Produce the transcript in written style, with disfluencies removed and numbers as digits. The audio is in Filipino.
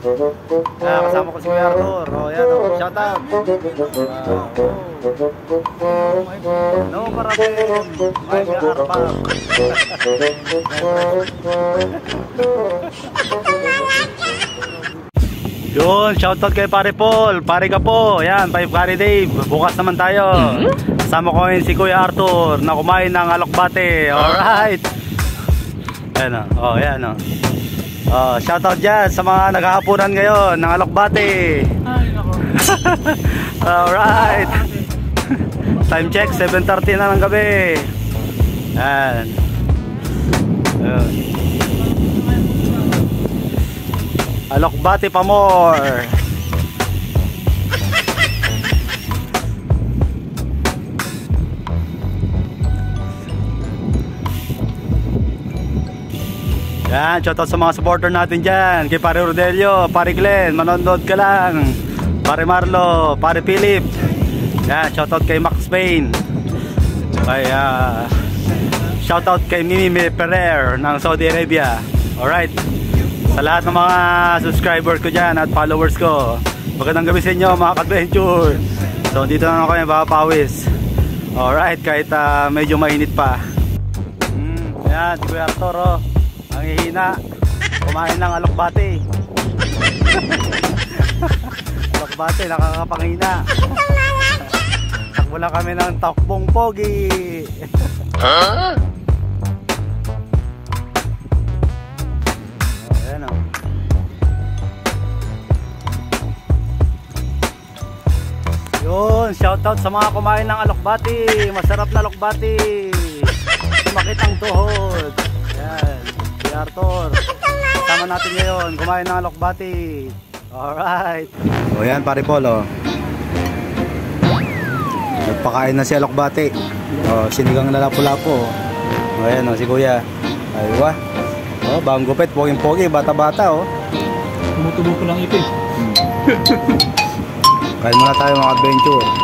Kasama ko si Kuya Arthur. Oh, yan oh. Shout out. No parating. May arpa. Yun, shout out kay Pare Paul. Pare ka po. Yan, Pare Dave. Bukas naman tayo. Kasama ko ngayon si Kuya Arthur na kumain ng alokbate. Alright. Ayan o. Oh, yan o. Oh, shoutout dyan sa mga naghahapunan ngayon ng alokbate. Alright. Time check, 7:30 na ng gabi. Yan. Alokbate pa more. Yan, shoutout sa mga supporter natin dyan. Kay Pare Rodelio, Pare Glenn, manonood ka lang. Pare Marlo, Pare Philip. Yan, shoutout kay Max Payne. Kay, shoutout kay Mimi Ferrer ng Saudi Arabia. Alright. Sa lahat ng mga subscribers ko dyan at followers ko, magandang gabi sa inyo mga ka-adventure. So, dito na ako yung papawis. Alright, kahit medyo mainit pa. Yan, si Kuya Arthur, oh. Ang hihina, kumain ng alokbate. Alokbate, nakakapangina. Takbo lang kami ng takbong pogi. Huh? Oh, ayan o. Yun, shoutout sa mga kumain ng alokbate. Masarap na alokbate. Sumakit ang tuhod. Yan. Arthur, kasama natin ngayon kumain ng alokbate. Alright. O yan, Pare Paul, oh. Nagpakain na si alokbate. O, sinigang na lapu-lapo. O yan, oh, si Kuya. Aywa. O, bagong gupit, poging-pogi, bata-bata, oh. Tumutubo ko lang ipin. Kain muna tayo mga adventure.